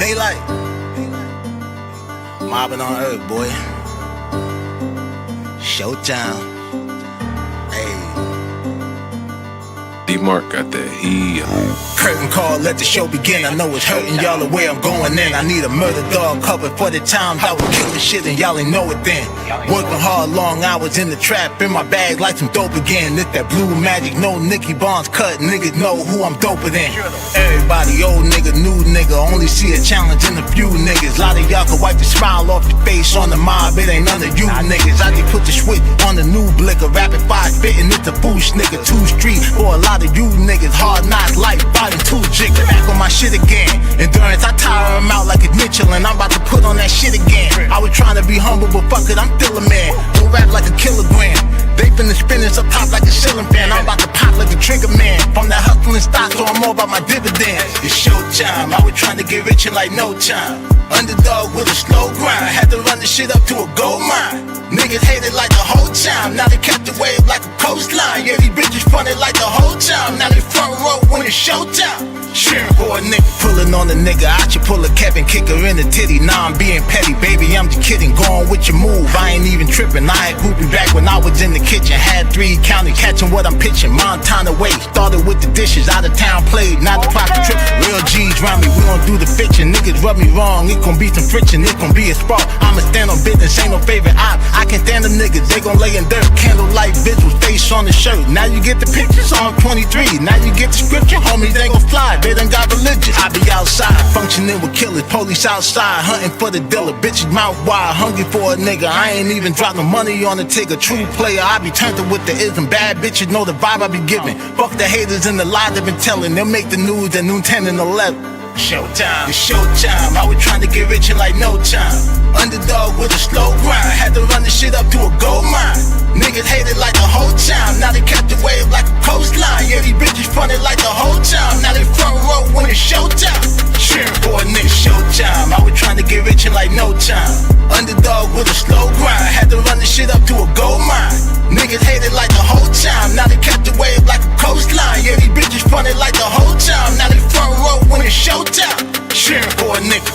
Daylight. Mobbing on Earth, boy. Showtime. Hey. D-Mark got that heat. Curtain call, let the show begin. I know it's hurting y'all the way I'm going in. I need a murder dog cover for the times I was killing shit and y'all ain't know it then. Working hard, long hours in the trap, in my bag like some dope again. Lit that blue magic, no Nicky Barnes cut. Niggas know who I'm doper than. Everybody, old nigga, new nigga, only see a challenge in a few niggas. Lot of y'all can wipe the smile off your face on the mob, it ain't none of you niggas. I just put the switch on the new blicker, rapid fire spitting, it's a boost nigga. 2 street for a lot of you niggas, hard knocks, life, body, 2 jigger. Back on my shit again, endurance, I tire him out like a Mitchell, and I'm about to put on that shit again. I was trying to be humble, but fuck it, I'm still a man. Don't rap like a kilogram. They finna spinners up top like a ceiling fan. I'm about to pop like a trigger man. From that hustling stock, so I'm all about my dividends. It's showtime, I was trying to get rich in like no time. Underdog with a slow grind, had to run the shit up to a gold mine. Niggas hated like the whole time, now they kept the wave like a coastline. Yeah, these bitches fronted like the whole time, now they front row when it's showtime. Cheering for a nigga, pulling on a nigga, I should pull a Kevin, kick her in the titty. Nah, I'm being petty, baby, I'm just kidding. Going with your move, I ain't even tripping. I had groupie back when I was in the kitchen, had 3 counting, catching what I'm pitching. Montana way, started with the dishes, out of town played, not the pocket trip. Real G's round me, we don't do the fiction. Niggas rub me wrong, it gon' be some friction, it gon' be a spark. I'ma stand on business, ain't no favorite op. I can stand them niggas, they gon' lay in dirt. Candlelight visuals, face on the shirt. Now you get the pictures on 23. Now you get the scripture, homies ain't gon' fly. They done got religion. I be outside, functioning with killers. Police outside, hunting for the dealer. Bitches mouth wide, hungry for a nigga. I ain't even drop no money on the ticker. True player, I be turned with the ism. Bad bitches know the vibe I be giving. Fuck the haters and the lies they've been telling. They'll make the news at noon 10 and 11. Showtime, it's showtime. I was trying to get rich in like no time. Underdog with a slow grind, had to run the shit up to a gold mine. Niggas hated like the whole time, now they kept the wave like a coastline. Yeah, these bitches fronted like the whole time, now they front row when it's showtime. Cheering for a nigga, showtime. I was trying to get rich in like no time. Underdog with a slow grind, had to run the shit up to a gold mine. Niggas hated like the whole time, now they kept the wave like a coastline. Yeah, these bitches fronted like the whole time, now they front row when it's showtime. Cheering for a nigga.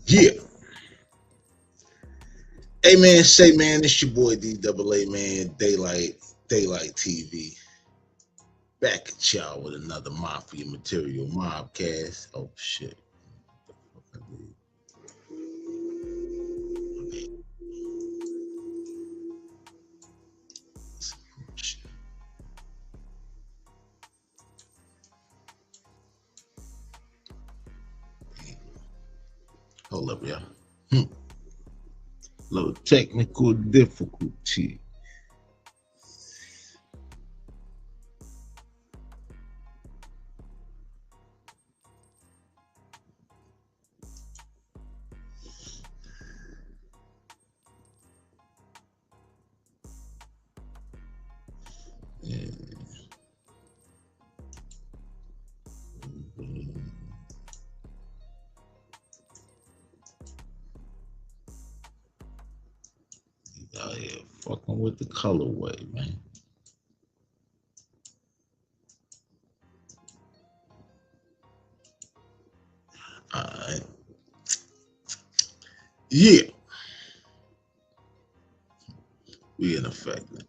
Yeah. Hey man, say man, it's your boy DAA, man, Daylight TV. Back at y'all with another MAFIA material Mobcast. Oh shit. Hold up, y'all. Little technical difficulty. Yeah. Out here fucking with the colorway, man. Alright. Yeah. We in effect now.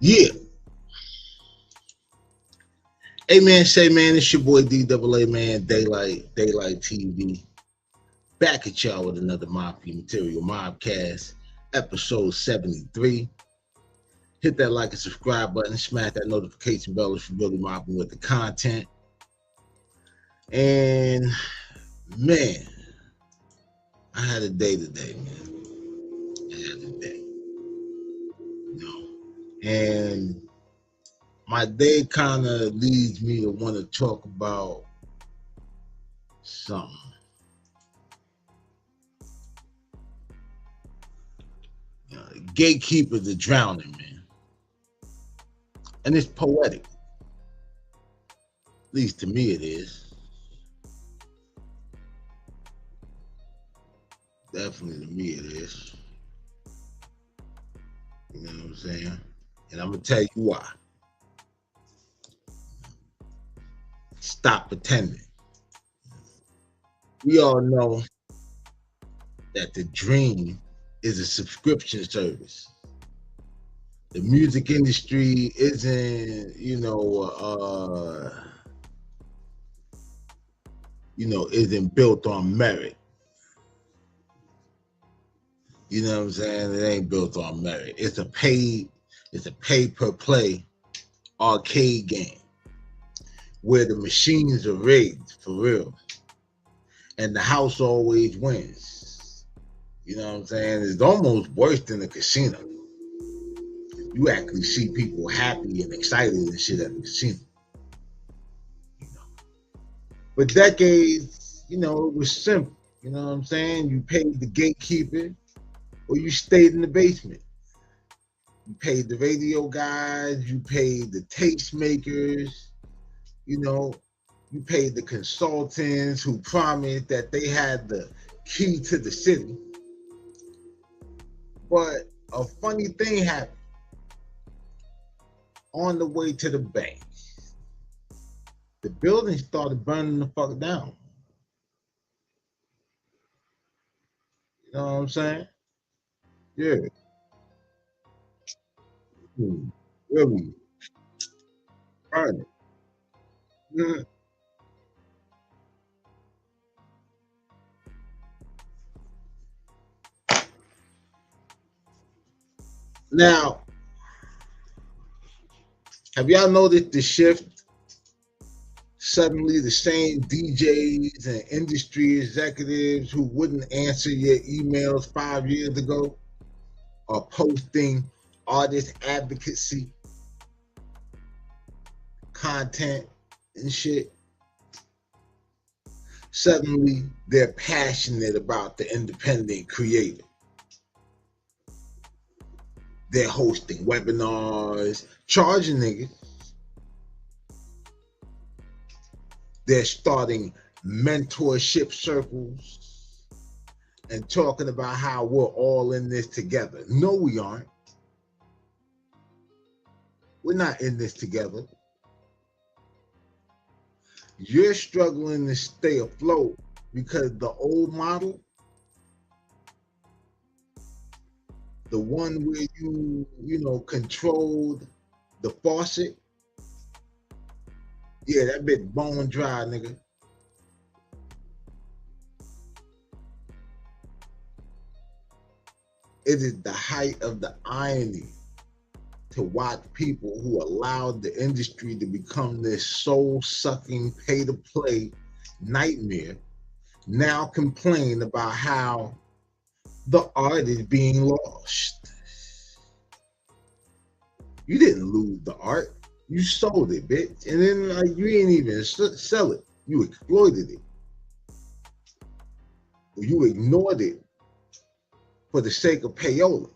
Yeah. Hey man, say man, it's your boy DAA man, Daylight TV. Back at y'all with another Mafia Material Mobcast, episode 73. Hit that like and subscribe button, smash that notification bell if you're really mobbing with the content. And man, I had a day today, man. I had a day. And my day kind of leads me to want to talk about something. Gatekeepers are drowning, man. And it's poetic. At least to me it is. Definitely to me it is. You know what I'm saying? And I'm going to tell you why. Stop pretending. We all know that the dream is a subscription service. The music industry isn't, isn't built on merit. You know what I'm saying? It ain't built on merit. It's a pay per play arcade game where the machines are rigged for real. And the house always wins. You know what I'm saying? It's almost worse than a casino. You actually see people happy and excited and shit at the casino. For decades, it was simple. You know what I'm saying? You paid the gatekeeper or you stayed in the basement. You paid the radio guys, you paid the tastemakers, you paid the consultants who promised that they had the key to the city. But a funny thing happened. On the way to the bank, the building started burning the fuck down. You know what I'm saying? Yeah. Really burning. Mm. Now, have y'all noticed the shift? Suddenly, the same DJs and industry executives who wouldn't answer your emails 5 years ago are posting artist advocacy content and shit. Suddenly, they're passionate about the independent creator. They're hosting webinars, charging niggas. They're starting mentorship circles and talking about how we're all in this together. No, we aren't. We're not in this together. You're struggling to stay afloat because the old model, the one where you controlled the faucet, yeah, that bitch bone dry, nigga. It is the height of the irony to watch people who allowed the industry to become this soul-sucking, pay-to-play nightmare now complain about how the art is being lost. You didn't lose the art. You sold it, bitch. And then you didn't even sell it. You exploited it. Or you ignored it for the sake of payola.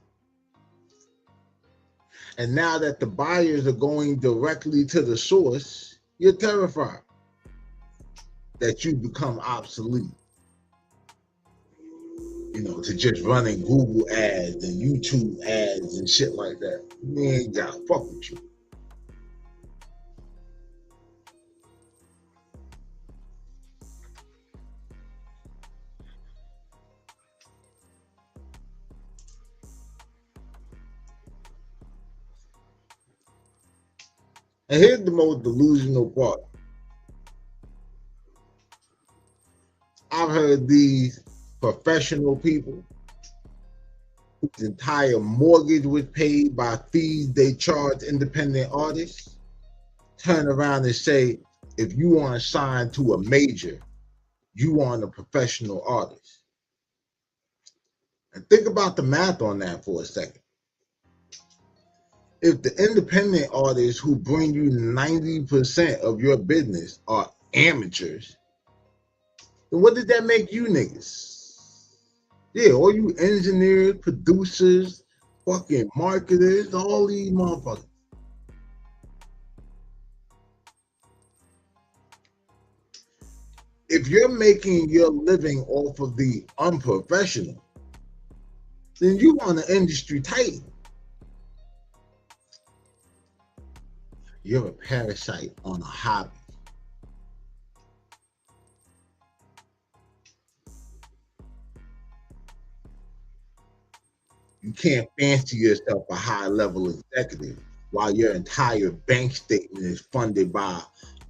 And now that the buyers are going directly to the source, you're terrified that you become obsolete. To just running Google ads and YouTube ads and shit like that. Man, gotta fuck with you. And here's the most delusional part. I've heard these professional people whose entire mortgage was paid by fees they charge independent artists turn around and say, if you aren't signed to a major, you aren't a professional artist. And think about the math on that for a second. If the independent artists who bring you 90% of your business are amateurs, then what did that make you niggas? Yeah, all you engineers, producers, fucking marketers, all these motherfuckers. If you're making your living off of the unprofessional, then you want an industry titan. You're a parasite on a hobby. You can't fancy yourself a high-level executive while your entire bank statement is funded by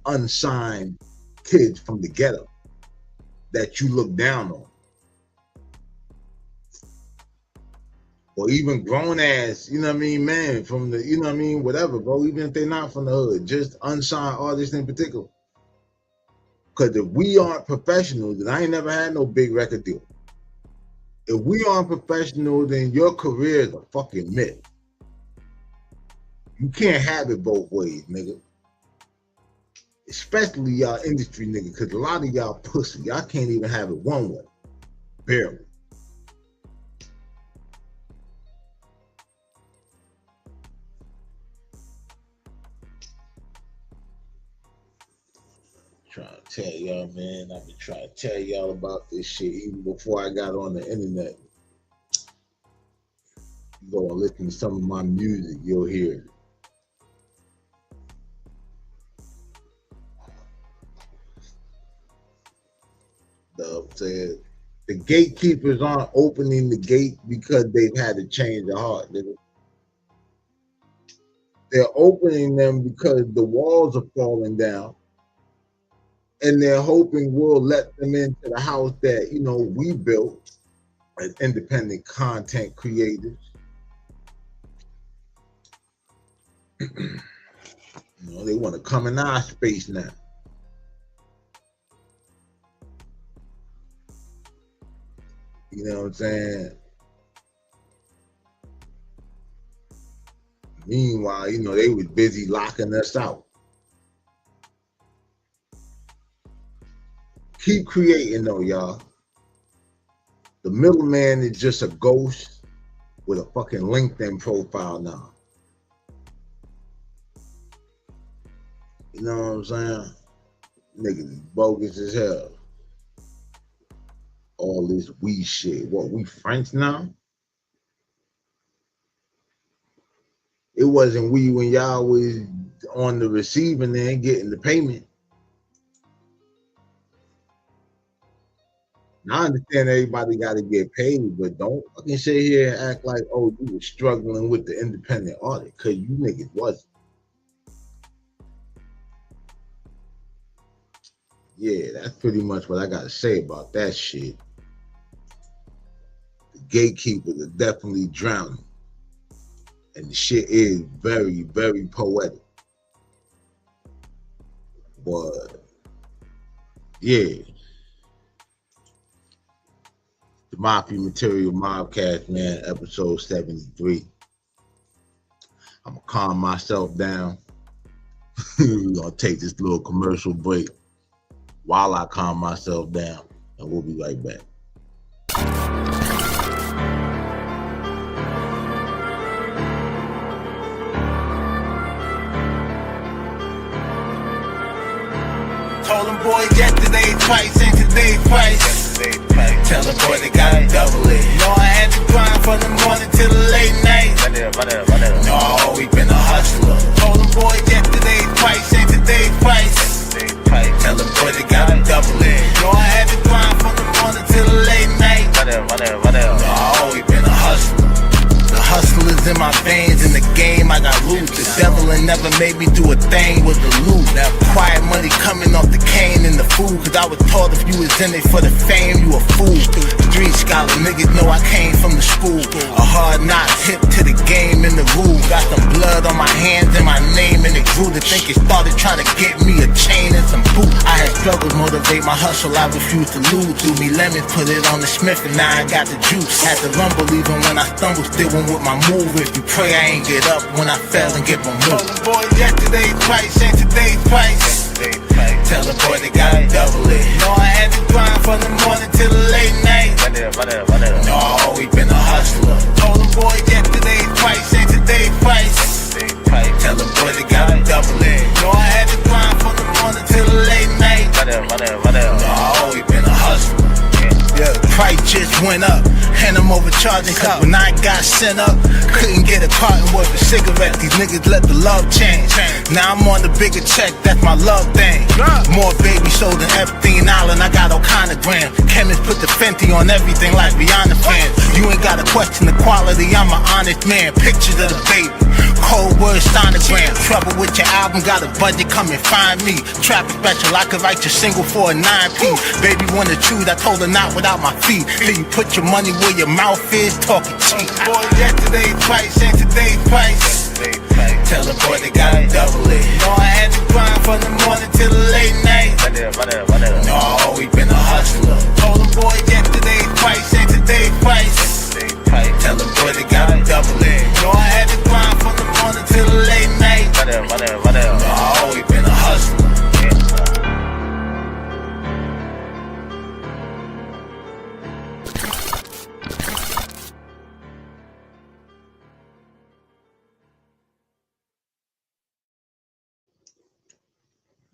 unsigned kids from the ghetto that you look down on. Or even grown ass, you know what I mean, man, from the, you know what I mean, whatever, bro, even if they're not from the hood, just unsigned artists in particular. Because if we aren't professionals, then I ain't never had no big record deal. If we aren't professional, then your career is a fucking myth. You can't have it both ways, nigga. Especially y'all industry nigga, because a lot of y'all pussy. Y'all can't even have it one way. Barely. Trying to tell y'all, man. I've been trying to tell y'all about this shit even before I got on the internet. You go and listen to some of my music, you'll hear it. Said the gatekeepers aren't opening the gate because they've had to change their heart, nigga. They're opening them because the walls are falling down, and they're hoping we'll let them into the house that, you know, we built as independent content creators. You know, they want to come in our space now. You know what I'm saying? Meanwhile, you know, they was busy locking us out. Keep creating though, y'all. The middleman is just a ghost with a fucking LinkedIn profile now. You know what I'm saying? Niggas is bogus as hell. All this we shit. What, we French now? It wasn't we when y'all was on the receiving end getting the payment. Now I understand everybody got to get paid, but don't fucking sit here and act like, oh, you were struggling with the independent audit, because you niggas wasn't. Yeah, that's pretty much what I got to say about that shit. The gatekeepers are definitely drowning. And the shit is very, very poetic. But, yeah. The MAFIA Material Mobcast, man, episode 73. I'm going to calm myself down. We're going to take this little commercial break while I calm myself down, and we'll be right back. Told them boys yesterday twice and today price. Tell the boy they gotta double it. Know I had to grind from the morning till the late night. No, I always been a hustler. Told them boys yesterday twice and today price. Tell the boy they gotta double it. Know I had to grind from the morning till the late night. No, I always been a hustler. The hustlers in my veins, in the game I got losers. devil and never made me do a thing with the loot. Quiet money coming off the cane and the food, cause I was taught if you was in it for the fame, you a fool. Street scholar, niggas know I came from the school. A hard knocks, hip to the game and the rule. Got some blood on my hands and my name, and it grew to think it started trying to get me a chain and some boots. I had struggles motivate my hustle, I refused to lose. Threw me lemons, put it on the Smith, and now I got the juice. Had to rumble even when I stumble, still went with my move. If you pray, I ain't get up when I fell and get my move. Told them boys yesterday's price ain't today's price. Tell the boy they gotta double it. No, I had to grind from the morning till the late night. No, I always been a hustler. Told them boys yesterday's price ain't today's price. Tell the boy they gotta double it. No, I had to grind from the morning till the late night. No, I always been a hustler. Yeah, price just went up, and I'm overcharging. Cause when I got sent up, couldn't get a carton worth of cigarettes. These niggas let the love change. Now I'm on the bigger check, that's my love thing. More baby sold than Epstein Island, I got all kind of grams. Chemists put the Fenty on everything like Rihanna fans. You ain't gotta question the quality, I'm an honest man. Pictures of the baby, cold word sonogram. Trouble with your album, got a budget, come and find me. Trap special, I could write your single for a 9P. Baby wanna choose, I told her not without my feet. Till you put your money where your mouth is, talking cheap. Boy, yesterday's price ain't today's price. Tell the boy they gotta double it. No, I had to grind from the morning till the late night. No, I always been a hustler. Told them boy yesterday's price ain't today's price. Tell the boy they gotta double it. No, I had to grind from the morning till the late night. No, I always been a hustler.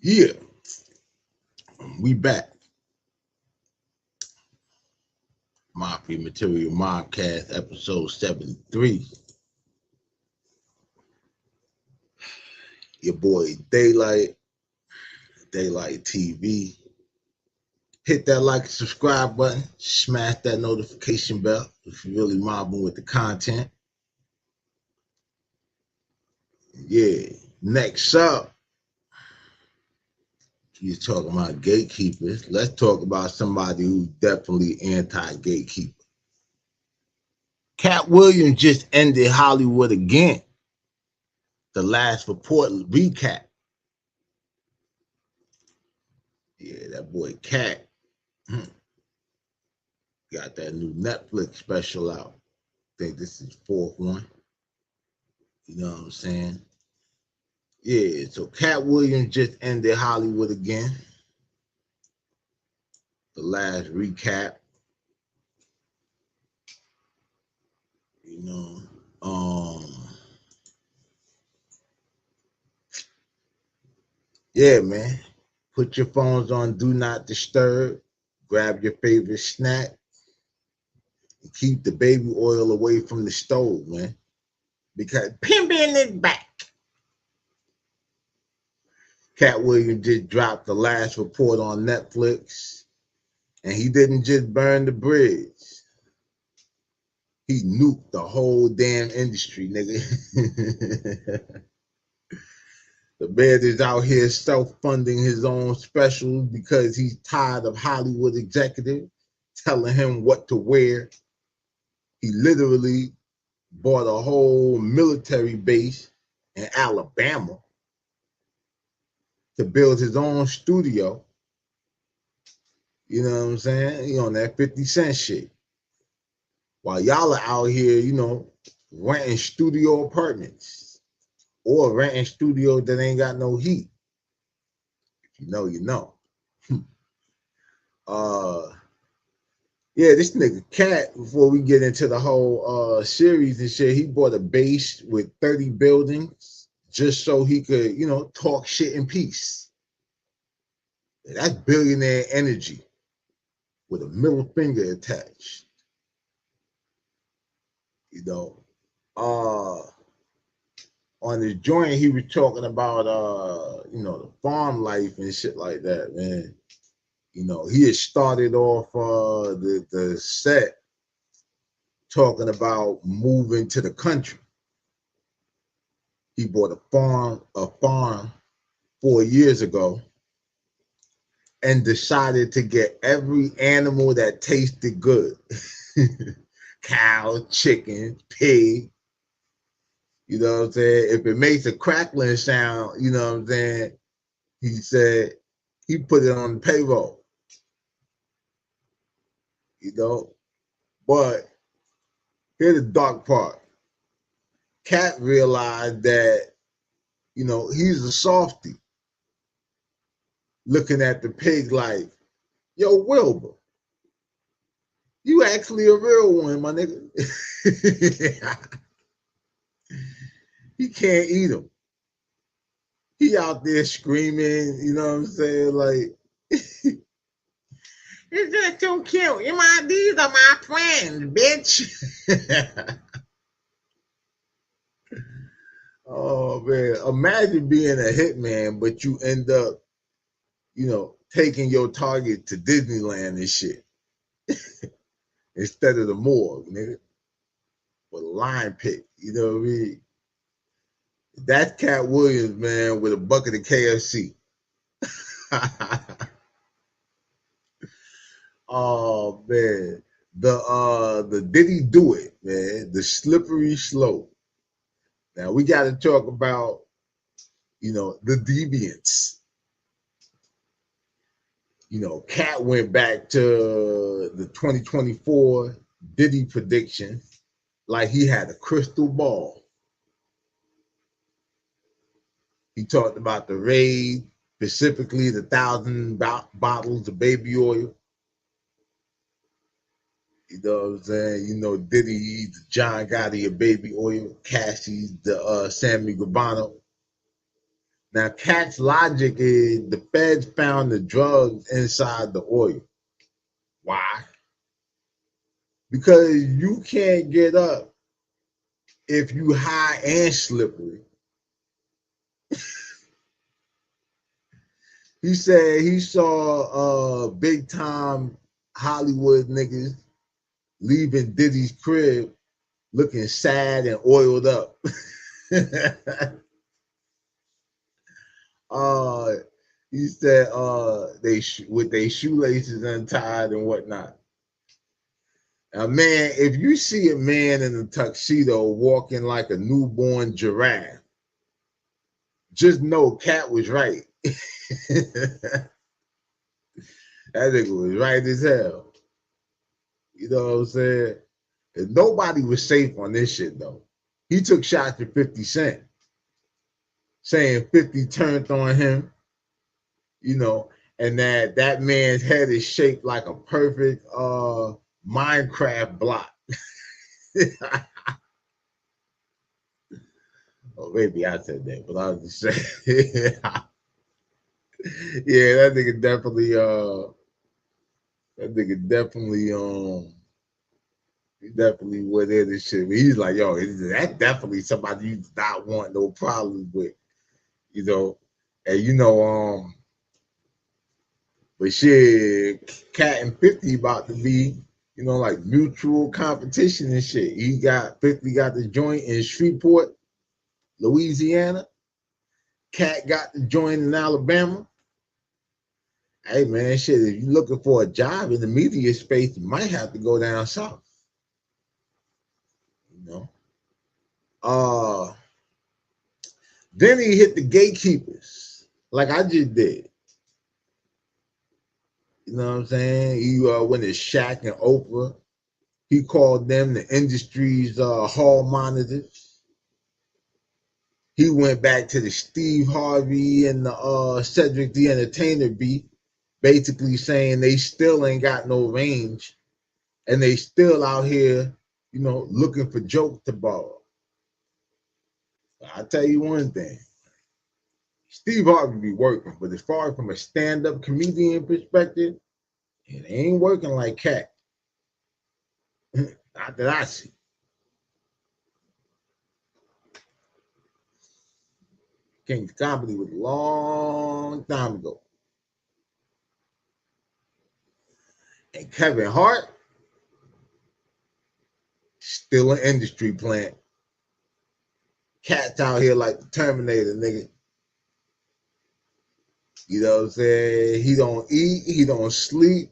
Yeah, we back. Mafia Material Mobcast, episode 73. Your boy Daylight TV. Hit that like and subscribe button. Smash that notification bell if you're really mobbing with the content. Yeah, next up. You're talking about gatekeepers. Let's talk about somebody who's definitely anti-gatekeeper. Katt Williams just ended Hollywood again. The last report recap. Yeah, that boy Katt got that new Netflix special out. I think this is fourth one. You know what I'm saying? Yeah, so Katt Williams just ended Hollywood again. The last recap. You know, yeah, man. Put your phones on Do Not Disturb. Grab your favorite snack. And keep the baby oil away from the stove, man. Because pimping is back. Katt Williams just dropped the last report on Netflix. And he didn't just burn the bridge. He nuked the whole damn industry, nigga. The man is out here self-funding his own specials because he's tired of Hollywood executives telling him what to wear. He literally bought a whole military base in Alabama to build his own studio. You know what I'm saying? He on that 50 Cent shit. While y'all are out here, you know, renting studio apartments or renting studios that ain't got no heat. If you know, you know. Yeah, this nigga Katt, before we get into the whole series and shit, he bought a base with 30 buildings just so he could, you know, talk shit in peace. That's billionaire energy with a middle finger attached. You know, on his joint, he was talking about, you know, the farm life and shit like that, man. You know, he had started off the set talking about moving to the country. He bought a farm 4 years ago, and decided to get every animal that tasted good. Cow, chicken, pig. You know what I'm saying? If it makes a crackling sound, you know what I'm saying? He said he put it on the payroll. You know? But here's the dark part. Katt realized that, he's a softie. Looking at the pig like, yo, Wilbur, you actually a real one, my nigga. He can't eat them. He out there screaming, you know what I'm saying? Like, it's just too cute. These are my friends, bitch. Oh man, imagine being a hitman, but you end up, taking your target to Disneyland and shit instead of the morgue, nigga, with a line pick. You know what I mean? That's Katt Williams, man, with a bucket of KFC. Oh man, the did he do it, man? The slippery slope. Now we got to talk about, the deviants. Katt went back to the 2024 Diddy prediction like he had a crystal ball. He talked about the raid, specifically the 1,000 bottles of baby oil. You know what I'm saying? Diddy, the John Gotti of baby oil, Cassie's the Sammy Gravano. Now, Katt's logic is the feds found the drugs inside the oil. Why? Because you can't get up if you high and slippery. He said he saw big time Hollywood niggas leaving Diddy's crib looking sad and oiled up. He said they with their shoelaces untied and whatnot. Now, man, if you see a man in a tuxedo walking like a newborn giraffe, just know Katt was right. That nigga was right as hell. You know what I'm saying? And nobody was safe on this shit, though. He took shots at 50 Cent, saying 50 turned on him, and that man's head is shaped like a perfect Minecraft block. Oh, maybe I said that, but I was just saying. Yeah, he definitely went in and shit. But he's like, yo, that's definitely somebody you do not want no problems with, and but shit, Katt and 50 about to be, like mutual competition and shit. 50 got the joint in Shreveport, Louisiana. Katt got the joint in Alabama. Hey man, shit, if you're looking for a job in the media space, you might have to go down south. Then he hit the gatekeepers, like I just did. You know what I'm saying? He went to Shaq and Oprah. He called them the industry's hall monitors. He went back to the Steve Harvey and the Cedric the Entertainer beat, basically saying they still ain't got no range and they still out here, looking for jokes to borrow. I'll tell you one thing. Steve Harvey be working, but as far as from a stand-up comedian perspective, it ain't working like Katt. Not that I see. Came to comedy was a long time ago. And Kevin Hart, still an industry plant. Katt's out here like the Terminator, nigga. You know what I'm saying? He don't eat, he don't sleep.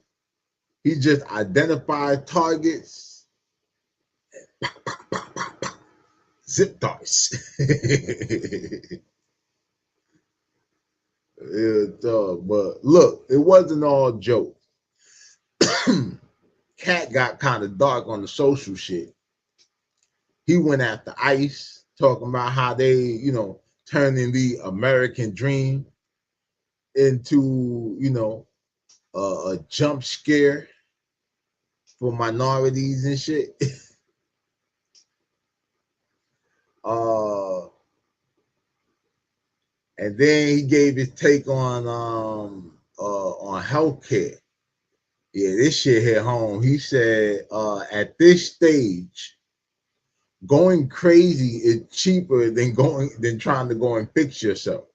He just identifies targets. Zip darts. Yeah, dog. But look, it wasn't all jokes. Katt got kind of dark on the social shit. He went after ICE, talking about how they, you know, turning the American dream into, you know, a jump scare for minorities and shit. And then he gave his take on healthcare. Yeah, this shit hit home. He said, at this stage, going crazy is cheaper than trying to go and fix yourself.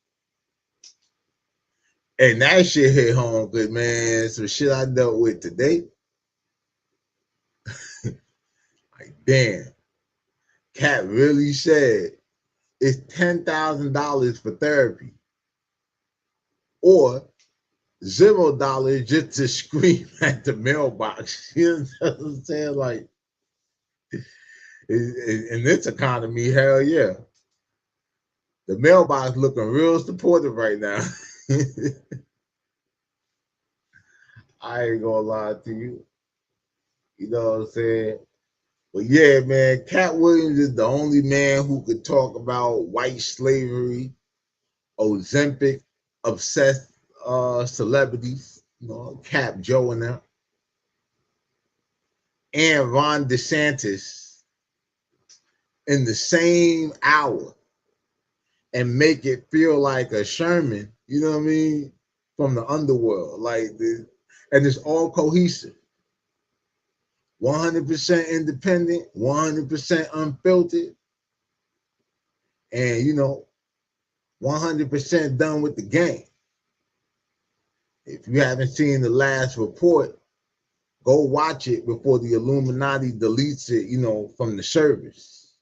And that shit hit home, because man, some shit I dealt with today. Like, damn. Katt really said it's $10,000 for therapy, or $0 just to scream at the mailbox. You know what I'm saying? Like, in this economy, hell yeah. The mailbox looking real supportive right now. I ain't gonna lie to you. You know what I'm saying? But yeah, man, Katt Williams is the only man who could talk about white slavery, Ozempic, obsessed celebrities, you know, Cap Joe and them, and Ron DeSantis in the same hour and make it feel like a Sherman, you know what I mean, from the underworld. Like this, and it's all cohesive. 100% independent, 100% unfiltered, and, you know, 100% done with the game. If you haven't seen the last report, go watch it before the Illuminati deletes it, you know, from the service.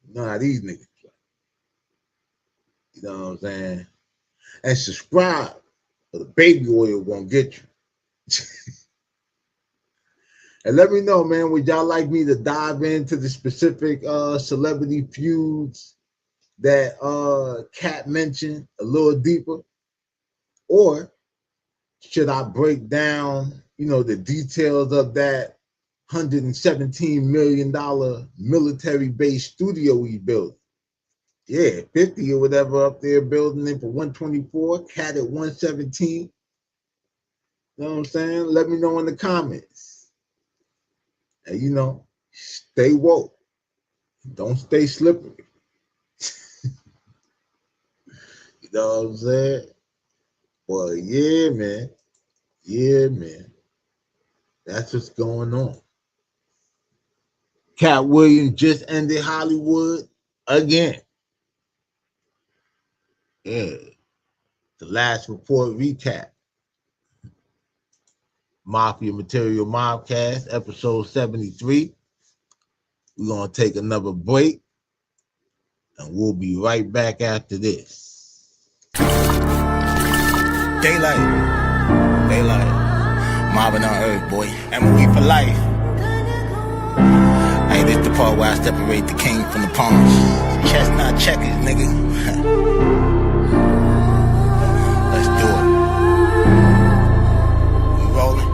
You know how these niggas play. You know what I'm saying? And subscribe, or the baby oil won't get you. And let me know, man, would y'all like me to dive into the specific celebrity feuds that Katt mentioned a little deeper? Or should I break down, you know, the details of that $117 million military base studio he built? Yeah, 50 or whatever up there, building it for 124, Katt at 117. You know what I'm saying? Let me know in the comments. And, you know, stay woke. Don't stay slippery. You know what I'm saying? Well, yeah, man. Yeah, man. That's what's going on. Katt Williams just ended Hollywood again. Yeah. The last report recap. Mafia Material Mobcast, episode 73. We're going to take another break, and we'll be right back after this. Daylight. Mobbing on earth, boy. MOE for life. Hey, this the part where I separate the king from the pawns. Chestnut checkers, nigga. Let's do it. We rolling?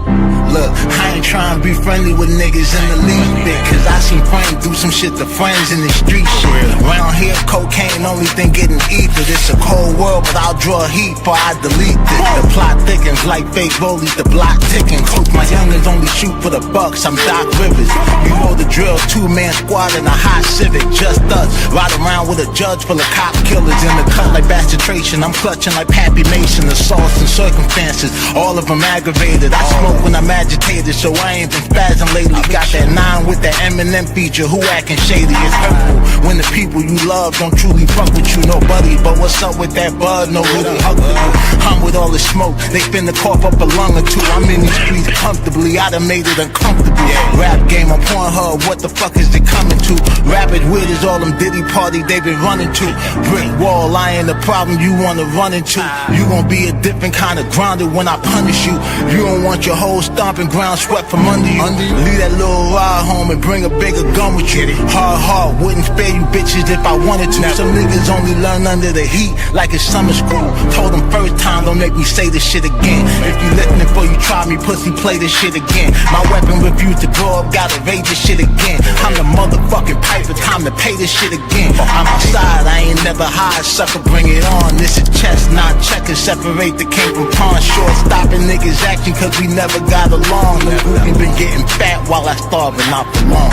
Look, I ain't trying to be friendly with niggas in the league bit, cause I seen Frank do some shit to friends in the street shit. Around here, cocaine only thing getting ether. It's a cold world, but I'll draw heat before I delete it. The plot thickens like fake rollies, the block ticking. Coach, my youngins only shoot for the bucks, I'm Doc Rivers. You know the drill, 2-man squad in a hot Civic, just us. Ride around with a judge full of cop killers in the cut like bastard. I'm clutching like Pappy Mason, assaults and circumstances, all of them aggravated. I smoke when I'm agitated, so I ain't been spazzing lately. Got that 9 with that Eminem feature. Who acting shady? It's hurtful when the people you love don't truly fuck with you. Nobody, but what's up with that bud? No really hug with you. I'm with all the smoke, they finna cough up a lung or two. I'm in these streets comfortably, I done made it uncomfortable. Rap game on Pornhub, what the fuck is it coming to? Rapid wit is all them Diddy party they been running to. Brick wall, I ain't the problem you wanna run into. You gon' be a different kind of grinder when I punish you. You don't want your whole stomping ground swept from under you. Leave that little ride home and bring a bigger gun with you. Hard heart, wouldn't spare you bitches if I wanted to. Some niggas only learn under the heat like it's summer school. Told them first time, don't make me say this shit again. If you listening for you try me, pussy, play this shit again. My weapon refused to grow up, gotta raise this shit again. I'm the motherfucking piper, time to pay this shit again. I'm outside, I ain't never high, sucker, bring it on. This is chess, not checkers, separate the king from pawn. Short stopping niggas action cause we never got along. The booty been getting fat while I starve and not for long.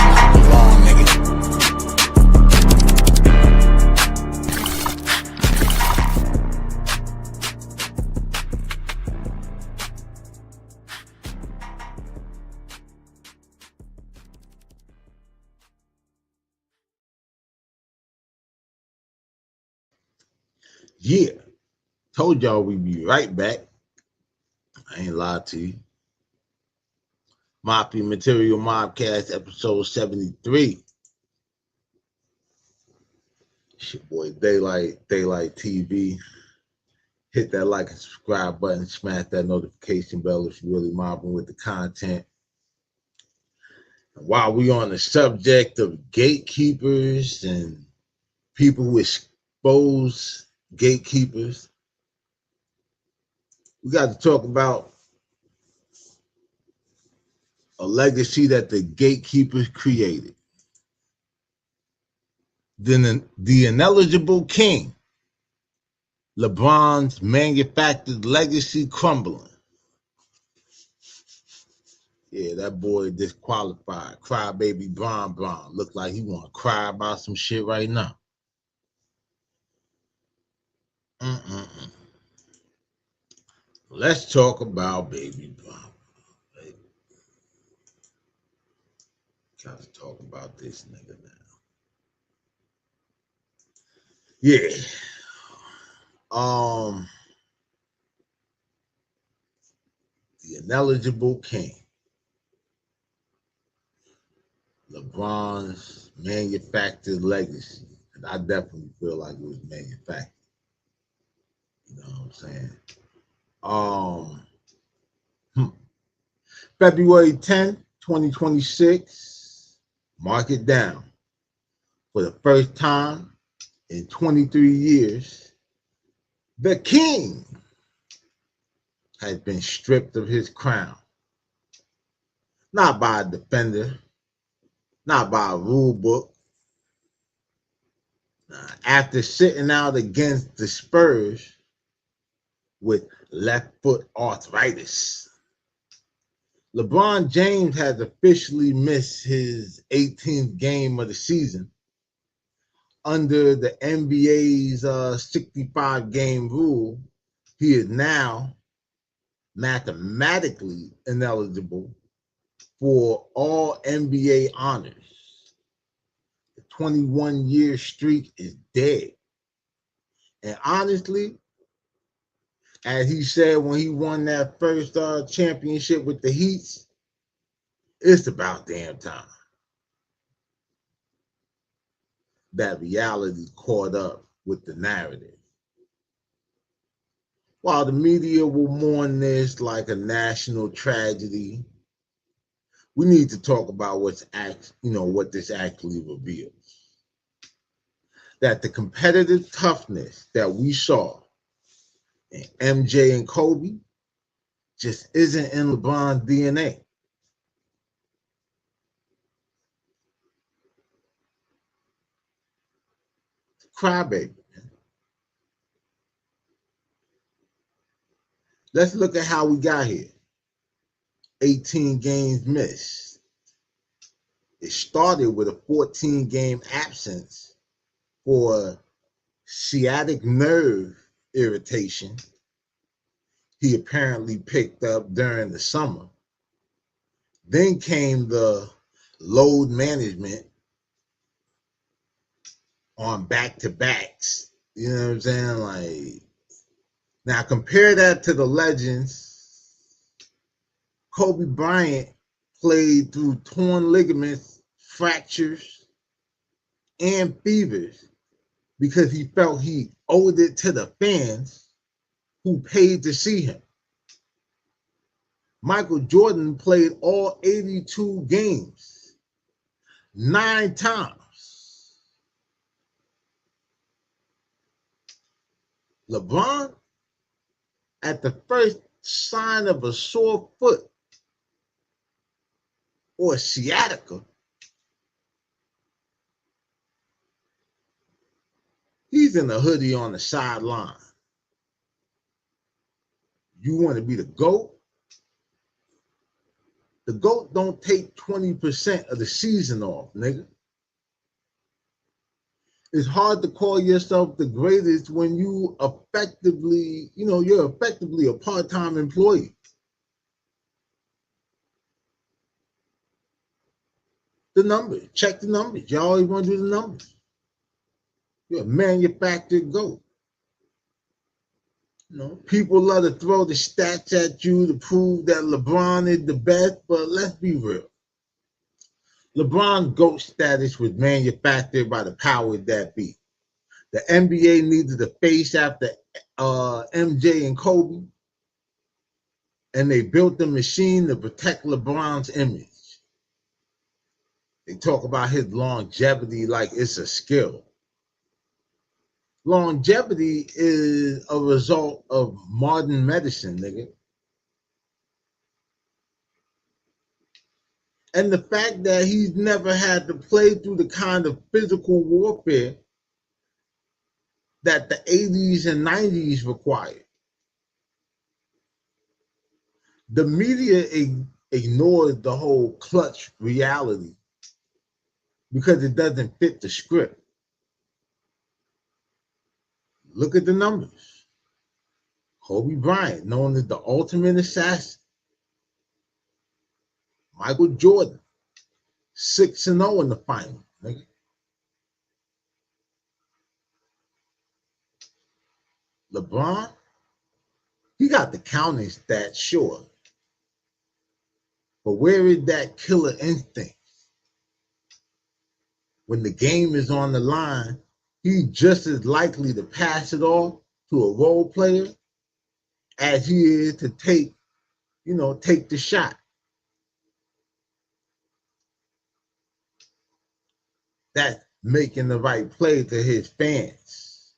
Nigga. Yeah, told y'all we'd be right back. I ain't lied to you. MAFIA Material Mobcast episode 73. It's your boy Daylight TV. Hit that like and subscribe button. Smash that notification bell if you're really mobbing with the content. And while we on the subject of gatekeepers and people who expose gatekeepers, we got to talk about a legacy that the gatekeepers created. Then the ineligible king, LeBron's manufactured legacy crumbling. Yeah, that boy disqualified. Crybaby Bron. Look like he want to cry about some shit right now. Let's talk about baby Bron. Gotta talk about this nigga now. Yeah. The ineligible king. LeBron's manufactured legacy. And I definitely feel like it was manufactured. You know what I'm saying? February 10th, 2026. Mark it down. For the first time in 23 years, the king has been stripped of his crown. Not by a defender, not by a rule book. After sitting out against the Spurs with left foot arthritis, LeBron James has officially missed his 18th game of the season under the NBA's 65-game rule. He is now mathematically ineligible for all NBA honors. The 21-year streak is dead. And honestly, as he said when he won that first championship with the Heat, it's about damn time that reality caught up with the narrative. While the media will mourn this like a national tragedy, we need to talk about what this actually reveals. That the competitive toughness that we saw in MJ and Kobe just isn't in LeBron's DNA. Crybaby. Let's look at how we got here. 18 games missed. It started with a 14-game absence for sciatic nerve irritation he apparently picked up during the summer. Then came the load management on back-to-backs. You know what I'm saying? Like, now compare that to the legends. Kobe Bryant played through torn ligaments, fractures, and fevers because he felt he owed it to the fans who paid to see him. Michael Jordan played all 82 games 9 times. LeBron, at the first sign of a sore foot or sciatica, he's in a hoodie on the sideline. You want to be the GOAT? The GOAT don't take 20% of the season off, nigga. It's hard to call yourself the greatest when you effectively, you're effectively a part-time employee. The numbers, check the numbers. Y'all always want to do the numbers. You're a manufactured GOAT. People love to throw the stats at you to prove that LeBron is the best, but let's be real. LeBron's GOAT status was manufactured by the powers that be. The NBA needed a face after MJ and Kobe, and they built the machine to protect LeBron's image. They talk about his longevity like it's a skill. Longevity is a result of modern medicine, nigga. And the fact that he's never had to play through the kind of physical warfare that the 80s and 90s required. The media ignores the whole clutch reality because it doesn't fit the script. Look at the numbers. Kobe Bryant, known as the ultimate assassin. Michael Jordan, 6-0 in the final, nigga. LeBron, he got the counting stats, sure. But where is that killer instinct? When the game is on the line, he's just as likely to pass it off to a role player as he is to take the shot. That's making the right play to his fans.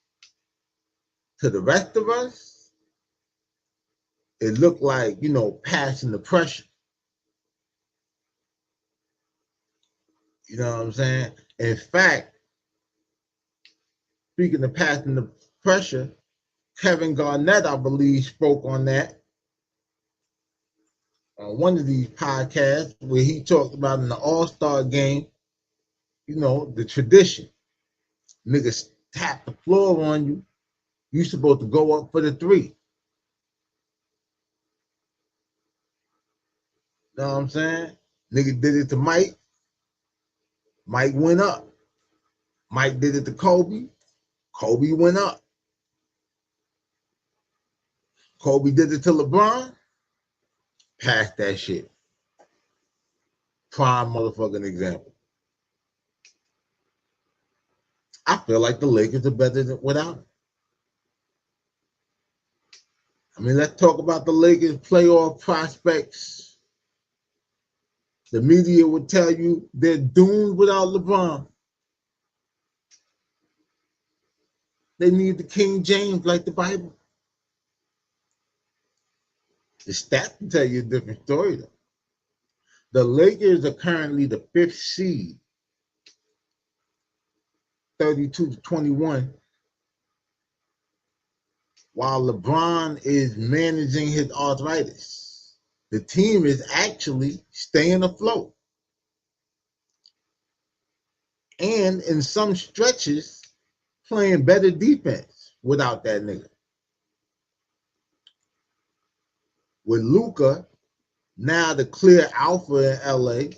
To the rest of us, it looked like, passing the pressure. You know what I'm saying? In fact, speaking of passing the pressure, Kevin Garnett, I believe, spoke on that on one of these podcasts where he talked about in the All-Star game, the tradition. Niggas tap the floor on you. You supposed to go up for the 3. Know what I'm saying? Nigga did it to Mike. Mike went up. Mike did it to Kobe. Kobe went up. Kobe did it to LeBron. Passed that shit. Prime motherfucking example. I feel like the Lakers are better than without him. I mean, let's talk about the Lakers playoff prospects. The media would tell you they're doomed without LeBron. They need the King James like the Bible. The stats can tell you a different story, though. The Lakers are currently the 5th seed, 32-21, while LeBron is managing his arthritis. The team is actually staying afloat. And in some stretches, playing better defense without that nigga. With Luka, Now the clear alpha in LA,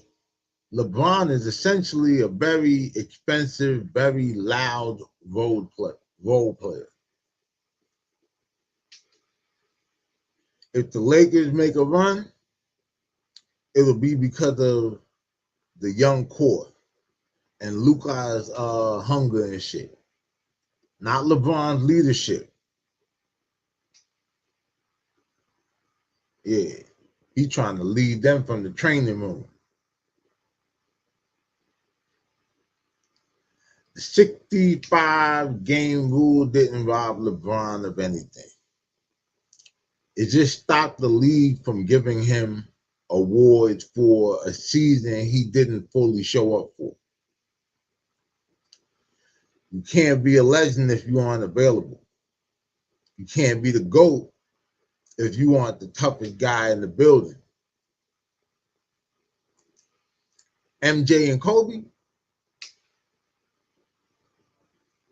LeBron is essentially a very expensive, very loud role player. If the Lakers make a run, it'll be because of the young core and Luka's hunger and shit, not LeBron's leadership. Yeah, he's trying to lead them from the training room. The 65-game rule didn't rob LeBron of anything. It just stopped the league from giving him awards for a season he didn't fully show up for. You can't be a legend if you aren't available. You can't be the GOAT if you aren't the toughest guy in the building. MJ and Kobe,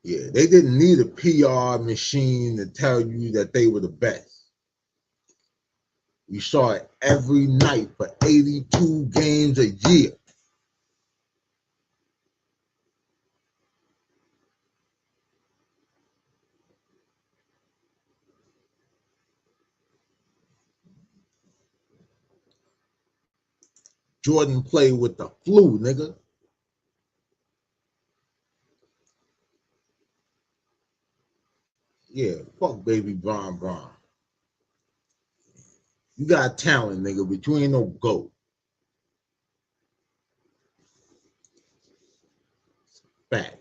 yeah, they didn't need a PR machine to tell you that they were the best. We saw it every night for 82 games a year. Jordan played with the flu, nigga. Yeah, fuck baby Bron. You got talent, nigga, but you ain't no GOAT. Fact.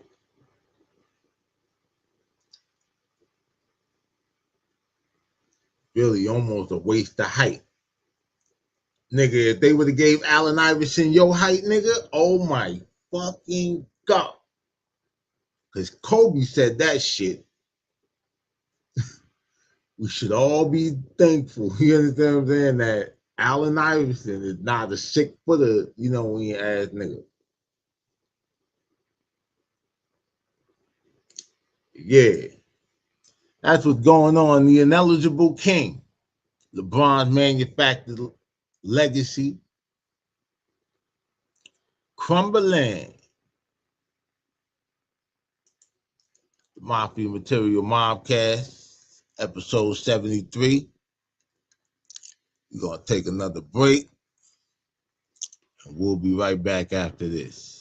Really almost a waste of height. Nigga, if they would have gave Allen Iverson your height, nigga, oh my fucking God. Because Kobe said that shit. We should all be thankful, you understand what I'm saying, that Allen Iverson is not a 6-footer, you know, when you ass nigga. Yeah. That's what's going on. The ineligible king. LeBron's manufactured legacy crumbling. Mafia Material Mobcast. Episode 73. We're going to take another break. And we'll be right back after this.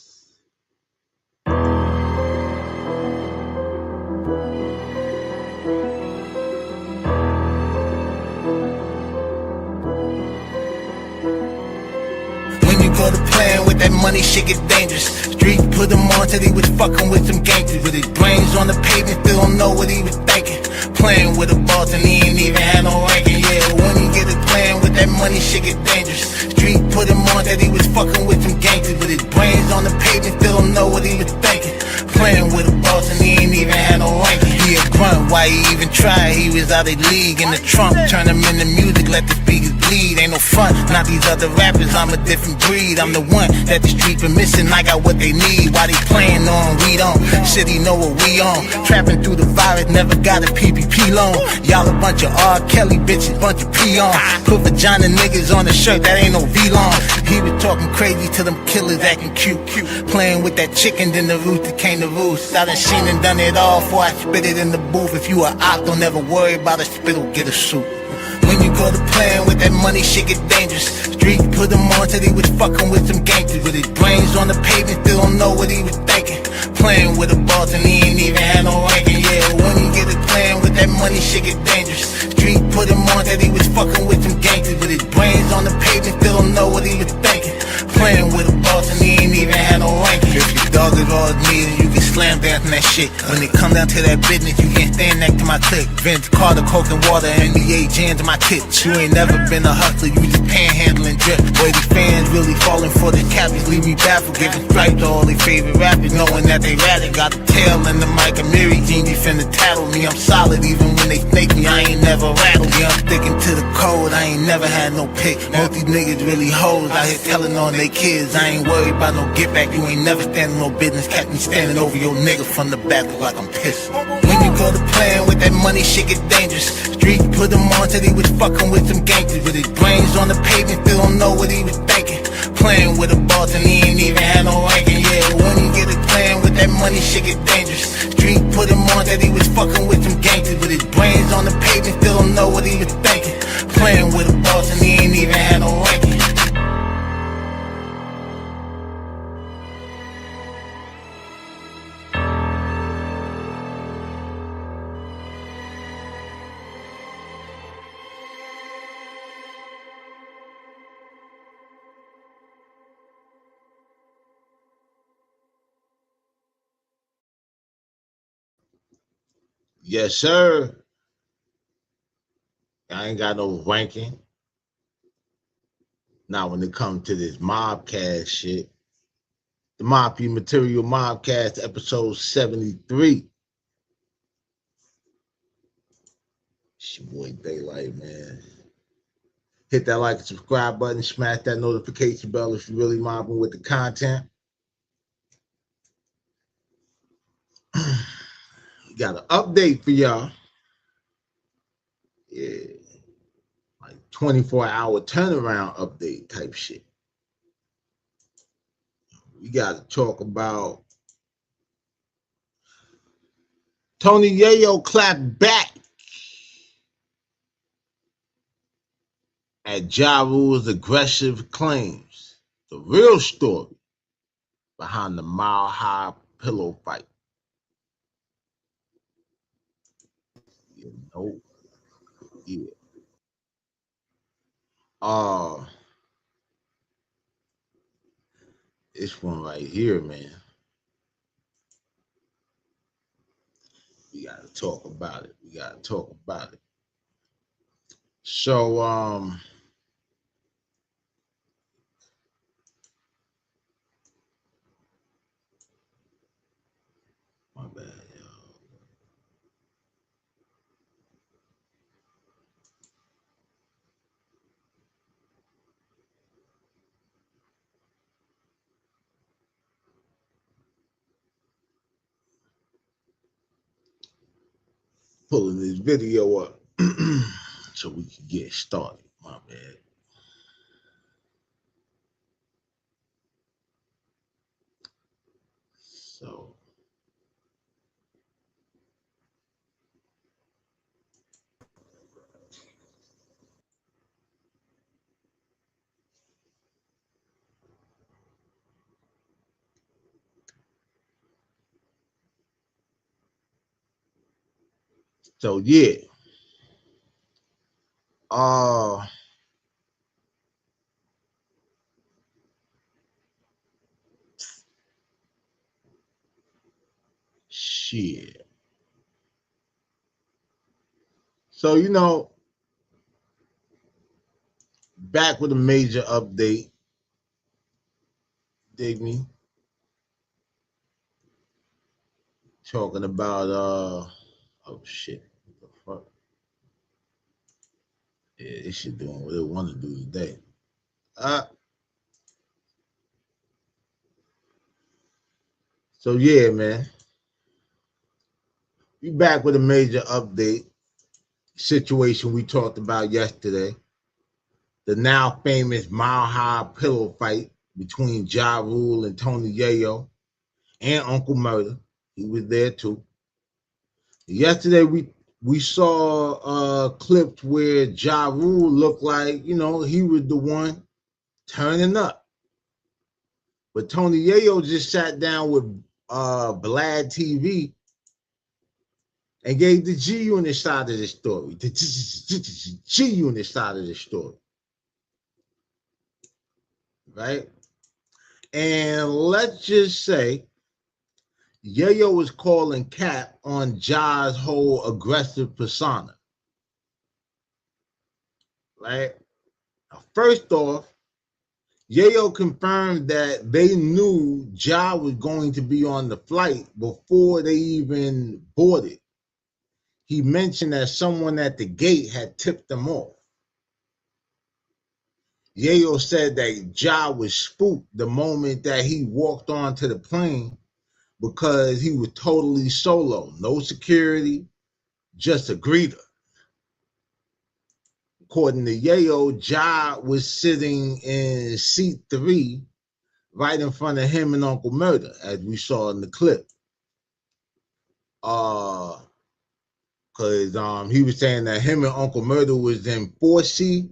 Go to playing with that money, shit get dangerous. Street put him on till he was fucking with some gangsters. With his brains on the pavement, still don't know what he was thinking. Playing with a boss and he ain't even had no ranking. Yeah, when he get it playing with that money, shit get dangerous. Street put him on till he was fucking with some gangsters. With his brains on the pavement, still don't know what he was thinking. Playing with a boss and he ain't even had no ranking. He a grunt, why he even try? He was out of league in the trunk. Turn him into music, let the speakers bleed. Ain't no fun, not these other rappers, I'm a different breed. I'm the one that the street been missing. I got what they need. While they playing on, we don't. City know what we on. Trapping through the virus, never got a PPP loan. Y'all a bunch of R. Kelly bitches, bunch of peons. Put vagina niggas on the shirt, that ain't no V-long. He was talking crazy to them killers acting cute. Playing with that chicken, then the rooster came to roost. I done seen and done it all before I spit it in the booth. If you a op, don't ever worry about a spittle, get a suit. When you go to playing with that money, shit get dangerous. Street put him on till he was fucking with some gangsters. With his brains on the pavement, still don't know what he was thinking. Playing with a boss and he ain't even had no ranking. Yeah, when he get it playing with that money, shit get dangerous. Street put him on till he was fucking with some gangsters. With his brains on the pavement, still don't know what he was thinking. Playing with a boss and he ain't even had no ranking. If your dog is all needed, you can slam dance on that shit. When it come down to that business, you can't stand next to my clique. Vince Carter, Coke and water, NBA jams in my tits. You ain't never been a hustler, you just panhandling drip. Boy, these fans really falling for the cappies, leave me baffled. Giving stripes to all their favorite rappers, knowing that they ratted. Got the tail in the mic, and Mary Jean, you finna tattle me. I'm solid, even when they snake me, I ain't never rattled. Yeah, I'm sticking to the code, I ain't never had no pick. Most these niggas really hoes, out here telling on they kids. I ain't worried about no get back, you ain't never standing no business. Catch me standing over your nigga from the back, look like I'm pissed. When you thought of playing with that money, shit get dangerous. Street put him on till he was fucking with some gangsters. With his brains on the pavement, still don't know what he was thinking. Playing with a boss and he ain't even had no ranking. Yeah, when he get it playing with that money, shit get dangerous. Street put him on that he was fucking with some gangsters. With his brains on the pavement, still don't know what he was thinking. Playing with a boss and he ain't even had no ranking. Yes, sir. I ain't got no ranking. Now, when it comes to this Mobcast shit, the MAFIA Material Mobcast, episode 73. It's your boy Daylight, man. Hit that like and subscribe button, smash that notification bell if you're really mobbing with the content. Got an update for y'all. Yeah. Like 24-hour turnaround update type shit. We got to talk about Tony Yayo clapped back at Ja Rule's aggressive claims. The real story behind the Mile High pillow fight. You know, yeah. This one right here, man. We gotta talk about it. So, my bad, y'all. Pulling this video up so we can get started. My bad. So yeah. Shit. So, you know, back with a major update. Dig me? Talking about oh shit. What the fuck? Yeah, this shit doing what it want to do today. So yeah, man. We back with a major update. Situation we talked about yesterday. The now famous Mile High pillow fight between Ja Rule and Tony Yayo and Uncle Murder. He was there too. Yesterday we saw clips where Ja Rule looked like, you know, he was the one turning up. But Tony Yayo just sat down with Vlad TV and gave the G Unit side of the story. The G Unit side of the story. Right? And let's just say Yayo was calling Katt on Ja's whole aggressive persona. Right? Now, first off, Yayo confirmed that they knew Ja was going to be on the flight before they even boarded. He mentioned that someone at the gate had tipped them off. Yayo said that Ja was spooked the moment that he walked onto the plane because he was totally solo. No security, just a greeter. According to Yayo, Ja was sitting in seat 3 right in front of him and Uncle Murder, as we saw in the clip. Cause he was saying that him and Uncle Murder was in 4C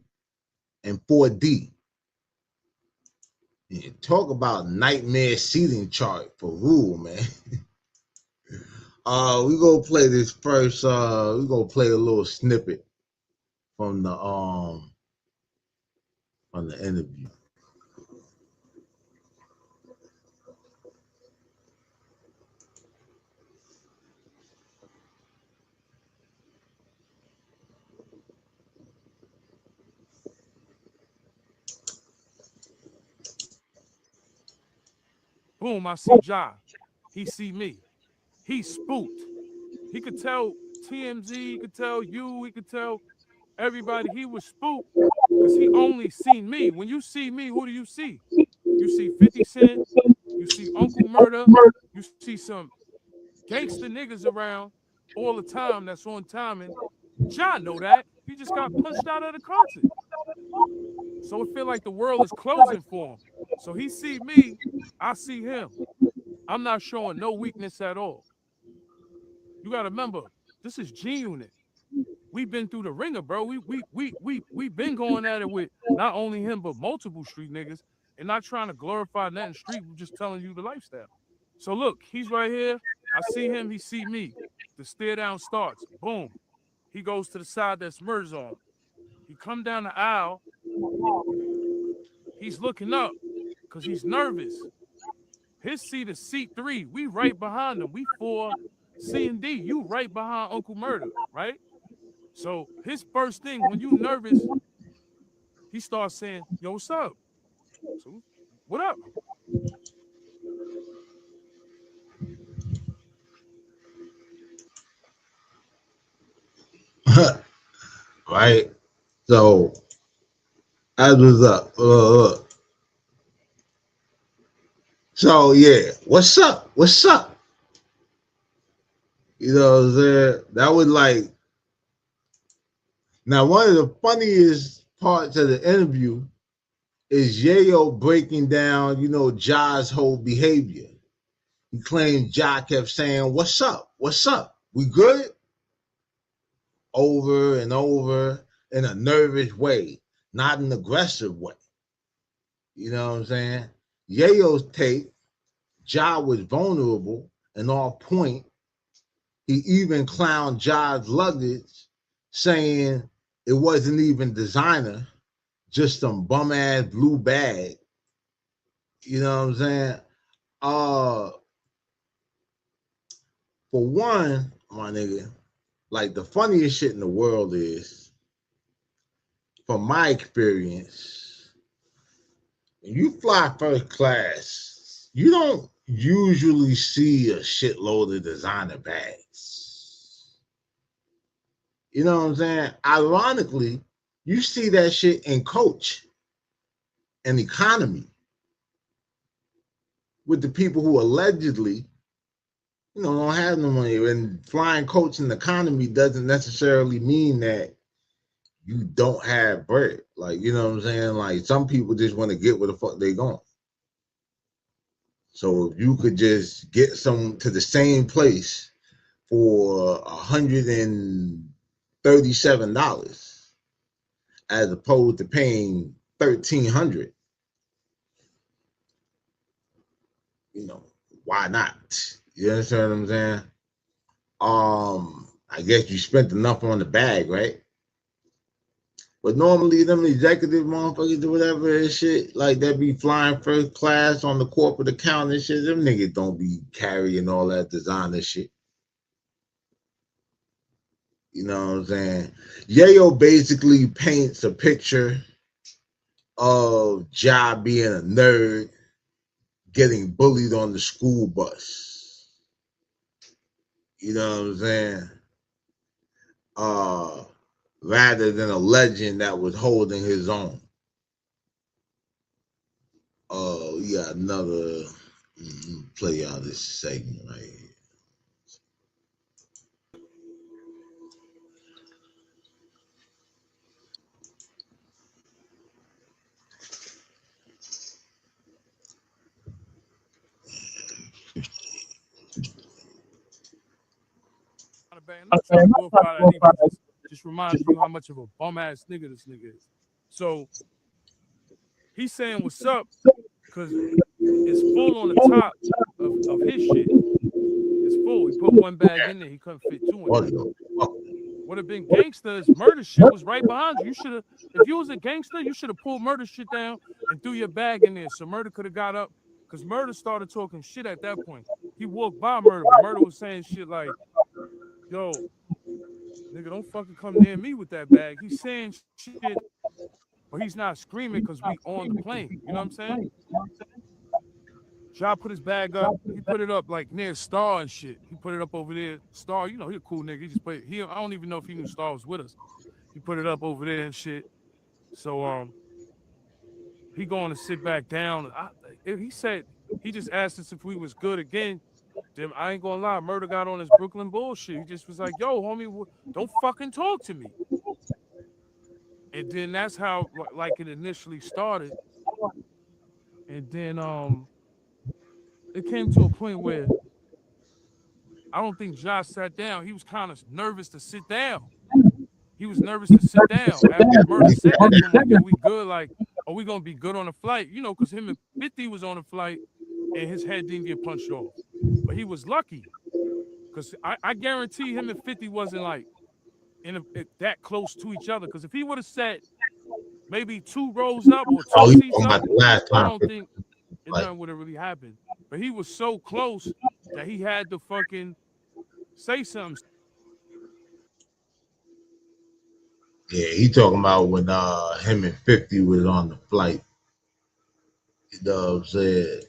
and 4D. You talk about nightmare seating chart for Rule, man. We gonna play this first. We gonna play a little snippet from the interview. Boom, I see Ja. He see me. He spooked. He could tell TMZ, he could tell you, he could tell everybody he was spooked because he only seen me. When you see me, who do you see? You see 50 Cent, you see Uncle Murder, you see some gangster niggas around all the time that's on timing. Ja know that. He just got punched out of the concert. So it feel like the world is closing for him. So he see me, I see him. I'm not showing no weakness at all. You gotta remember, this is G Unit. We've been through the ringer, bro. We been going at it with not only him but multiple street niggas, and not trying to glorify nothing street. We're just telling you the lifestyle. So look, he's right here. I see him. He see me. The stare down starts. Boom. He goes to the side that's Murder's on. He come down the aisle. He's looking up because he's nervous. His seat is seat 3. We right behind him. We 4 C and D. You right behind Uncle Murder, right? So his first thing, when you nervous, he starts saying, yo, what's up? So, what up? Right? So, as was up. So, yeah, what's up? What's up? You know what I'm saying? That was like, now one of the funniest parts of the interview is Yayo breaking down, Ja's whole behavior. He claimed Ja kept saying, what's up? What's up? We good? Over and over in a nervous way, not an aggressive way. You know what I'm saying? Yayo's take, Ja was vulnerable and off point. He even clowned Ja's luggage, saying it wasn't even designer, just some bum ass blue bag. You know what I'm saying? For one, my nigga, like the funniest shit in the world is, from my experience, when you fly first class, you don't usually see a shitload of designer bags. You know what I'm saying? Ironically, you see that shit in coach and economy with the people who allegedly, don't have no money. And flying coach in economy doesn't necessarily mean that you don't have bread. Like, you know what I'm saying? Like, some people just want to get where the fuck they going. So if you could just get some to the same place for $137 as opposed to paying $1,300, why not? You understand what I'm saying? I guess you spent enough on the bag, right? But normally them executive motherfuckers or whatever and shit, like that be flying first class on the corporate account and shit, them niggas don't be carrying all that designer shit. You know what I'm saying? Yayo basically paints a picture of Ja being a nerd, getting bullied on the school bus. You know what I'm saying? Rather than a legend that was holding his own. We got another, play out this segment right here. bag. I'm not trying to glorify that either. Just reminds you how much of a bum ass nigga this nigga is. So he's saying what's up because it's full on the top of his shit. It's full. He put one bag in there. He couldn't fit two in there. Would have been gangsters. Murder shit was right behind you. You should have, if you was a gangster, you should have pulled murder shit down and threw your bag in there. So murder could have got up because murder started talking shit at that point. He walked by murder, but murder was saying shit like, yo, nigga, don't fucking come near me with that bag. He's saying shit, but he's not screaming because we on the plane. You know what I'm saying? Ja put his bag up. He put it up like near Star and shit. He put it up over there. Star, you know, he a cool nigga. He just put it. I don't even know if he knew Star was with us. He put it up over there and shit. So he going to sit back down. He said he just asked us if we was good again. Then I ain't gonna lie, murder got on his Brooklyn bullshit. He just was like, yo, homie, don't fucking talk to me. And then that's how like it initially started. And then it came to a point where I don't think Josh sat down. He was kind of nervous to sit down. He was nervous to sit down after murder said that to him. Like, yo, we good? Like, are we gonna be good on the flight? You know, because him and 50 was on the flight and his head didn't get punched off. But he was lucky. Because I guarantee him and 50 wasn't like that close to each other. Because if he would have sat maybe 2 rows up or 2 seats up, I don't think nothing would have really happened. But he was so close that he had to fucking say something. Yeah, he talking about when him and 50 was on the flight. You know what I'm saying?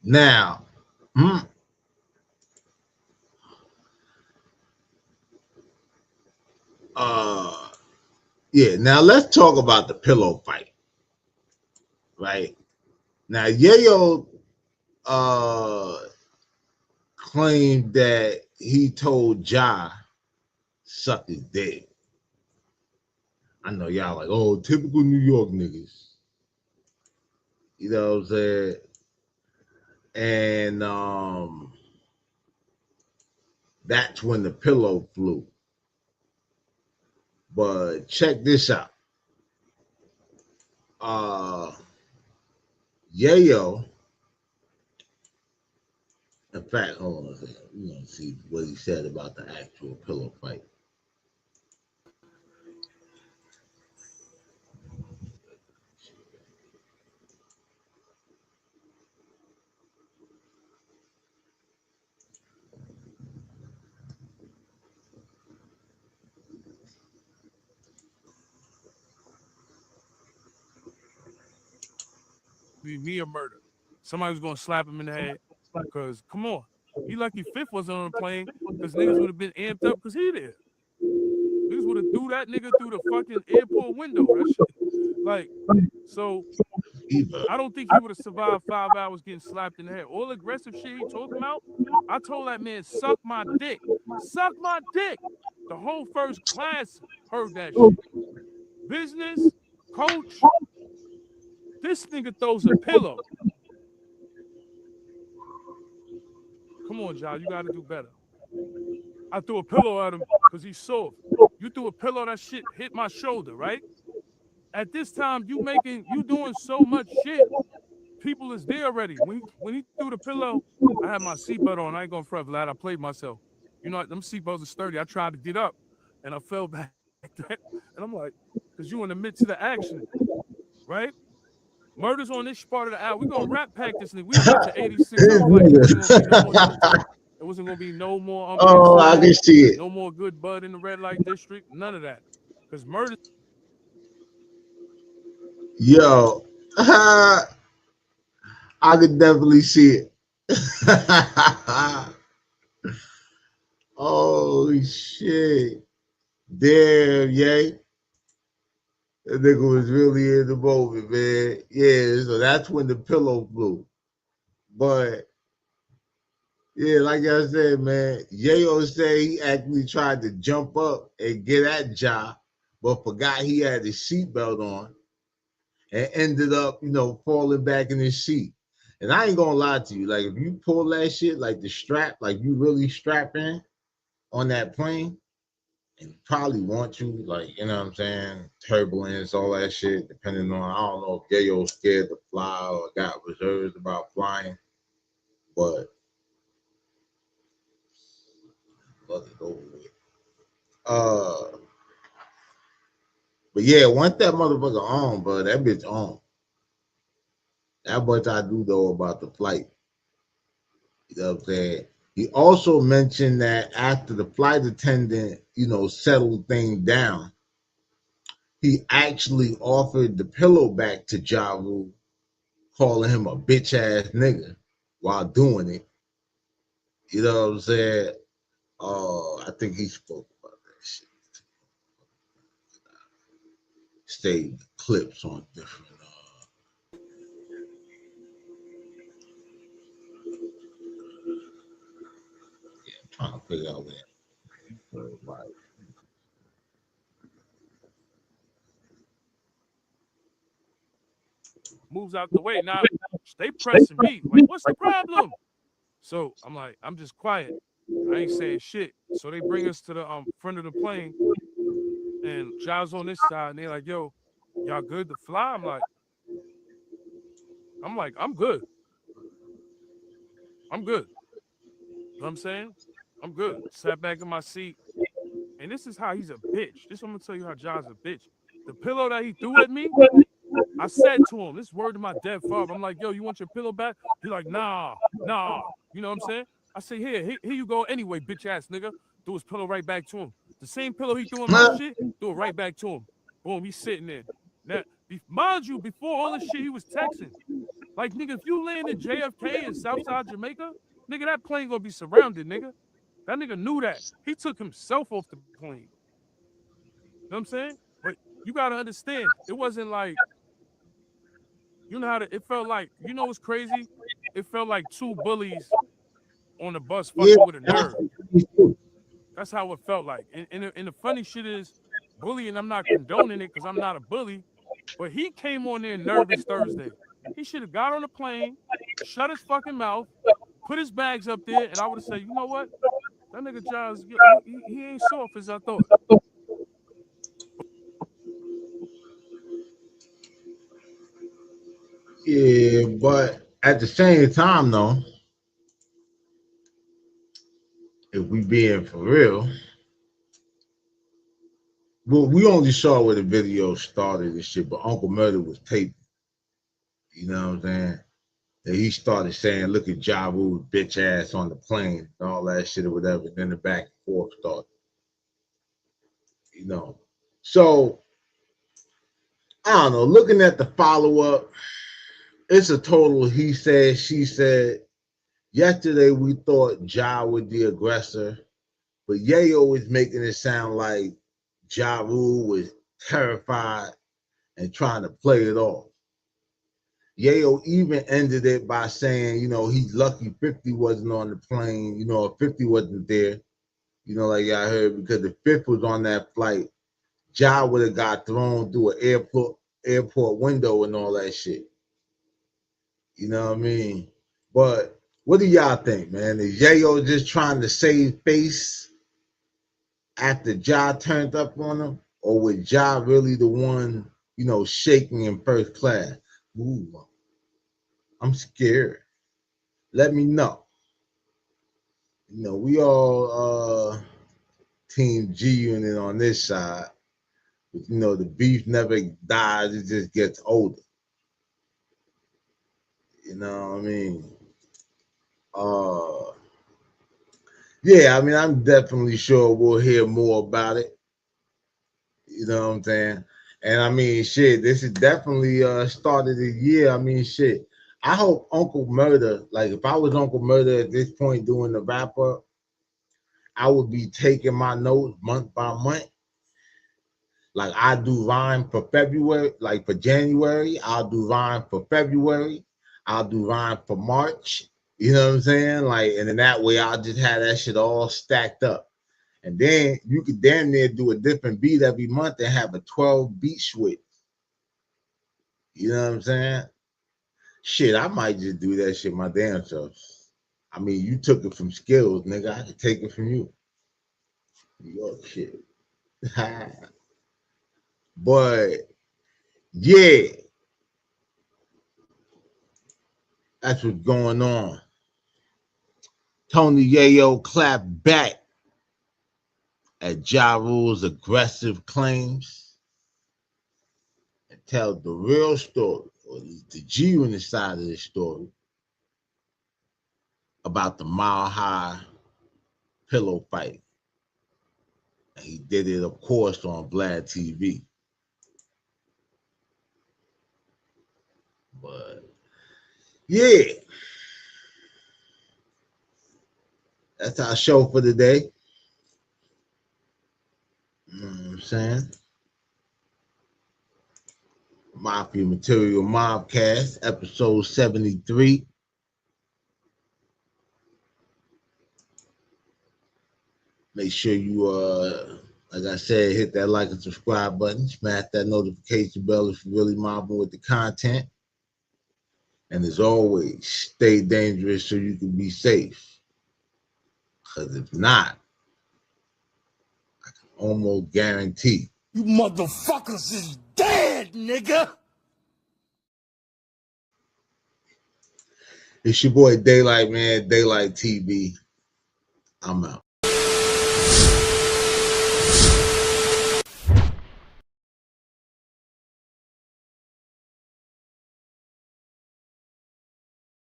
Now, yeah, now let's talk about the pillow fight. Right? Now, Yayo claimed that he told Ja suck his dick. I know y'all like, oh, typical New York niggas. You know what I'm saying? And that's when the pillow flew. But check this out. Yayo, in fact, hold on a second. We're going to see what he said about the actual pillow fight. Be me or murder. Somebody was gonna slap him in the head. Because come on, he lucky Fifth wasn't on the plane because niggas would have been amped up because he there. Niggas would have threw that nigga through the fucking airport window. That shit. Like, so I don't think he would have survived 5 hours getting slapped in the head. All aggressive shit he talking about, I told that man, suck my dick. Suck my dick. The whole first class heard that shit. Business, coach, this nigga throws a pillow. Come on, John, you got to do better. I threw a pillow at him because he's soft. You threw a pillow, that shit hit my shoulder, right? At this time, you doing so much shit. People is there already. When he threw the pillow, I had my seatbelt on. I ain't going front, Vlad. I played myself. You know, them seatbelts are sturdy. I tried to get up, and I fell back. And I'm like, because you in the midst of the action, right? Murder's on this part of the hour. We're going to rap pack this nigga. We got to 86. It wasn't going to be no more. Oh, I can see it. No more good bud in the red light district. None of that. Because murder. Yo, I could definitely see it. Oh, shit. Damn, yay. That nigga was really in the moment, man. Yeah, so that's when the pillow flew. But, yeah, like I said, man, Yayo said he actually tried to jump up and get at Ja, but forgot he had his seatbelt on and ended up, falling back in his seat. And I ain't gonna lie to you, like if you pull that shit, like the strap, like you really strap in, on that plane and probably want you, like, you know what I'm saying, turbulence, all that shit, depending on, I don't know if Yayo's scared to fly or got reserves about flying, but let it over with. But yeah, once that motherfucker on, bro, that bitch on. That much I do know about the flight. You know what I'm saying? He also mentioned that after the flight attendant, settled things down, he actually offered the pillow back to Ja Rule, calling him a bitch ass nigga while doing it. You know what I'm saying? I think he spoke about that shit. Saved clips on different. I'm trying to figure out where. Right. Moves out the way. Now they pressing me. Like, what's the problem? So I'm like, I'm just quiet. I ain't saying shit. So they bring us to the front of the plane, and Ja's on this side, and they're like, yo, y'all good to fly? I'm good. I'm good. You know what I'm saying? I'm good. Sat back in my seat. And this is how he's a bitch. This I'm gonna tell you how Ja's a bitch. The pillow that he threw at me, I said to him, this word to my dead father. I'm like, yo, you want your pillow back? He's like, nah. You know what I'm saying? I say, here you go anyway, bitch ass nigga. Threw his pillow right back to him. The same pillow he threw in my shit, threw it right back to him. Boom, he's sitting there. Now, mind you, before all this shit, he was texting. Like, nigga, if you land in JFK in Southside Jamaica, nigga, that plane gonna be surrounded, nigga. That nigga knew that. He took himself off the plane. You know what I'm saying? But you gotta understand, it wasn't like, you know how it felt like, what's crazy? It felt like two bullies on the bus Yeah. fucking with a nerve. That's how it felt like. And the funny shit is, bullying, I'm not condoning it because I'm not a bully, but he came on there nervous Thursday. He should have got on the plane, shut his fucking mouth, put his bags up there, and I would have said, you know what? That nigga Giles, he ain't soft as I thought. Yeah, but at the same time, though, if we being for real, well, we only saw where the video started and shit, but Uncle Murder was taping. You know what I'm saying? And he started saying, look at Ja Rule's bitch ass on the plane and all that shit or whatever. And then the back and forth started. So, I don't know. Looking at the follow-up, it's a total he said, she said. Yesterday, we thought Ja was the aggressor, but Yayo is making it sound like Ja Rule was terrified and trying to play it off. Yayo even ended it by saying, he's lucky 50 wasn't on the plane, if 50 wasn't there, like I heard, because if 50 was on that flight, Ja would have got thrown through an airport window and all that shit. You know what I mean? But what do y'all think, man? Is Yayo just trying to save face after Ja turned up on him? Or was Ja really the one, shaking in first class? Ooh, I'm scared. Let me know. We all Team G Unit on this side. But, the beef never dies, it just gets older. You know what I mean? Yeah, I mean, I'm definitely sure we'll hear more about it. You know what I'm saying? And I mean, shit, this is definitely started the year. I mean, shit. I hope Uncle Murder, like if I was Uncle Murder at this point doing the wrap up, I would be taking my notes month by month. Like I do rhyme for February, like for January, I'll do rhyme for February, I'll do rhyme for March. You know what I'm saying? Like, and in that way, I'll just have that shit all stacked up. And then you could damn near do a different beat every month and have a 12 beat switch. You know what I'm saying? Shit, I might just do that shit my damn self. I mean, you took it from Skills, nigga. I could take it from you. New York shit. But yeah, that's what's going on. Tony Yayo clapped back at Ja Rule's aggressive claims and tell the real story, or the genuine side of the story, about the Mile High pillow fight. And he did it, of course, on Vlad TV. But yeah, that's our show for today. You know what I'm saying? Mafia Material Mobcast, episode 73. Make sure you, like I said, hit that like and subscribe button. Smash that notification bell if you're really mobbing with the content. And as always, stay dangerous so you can be safe. Because if not, I can almost guarantee You motherfuckers is dead, nigga. it's your boy Daylight, man. Daylight TV. I'm out.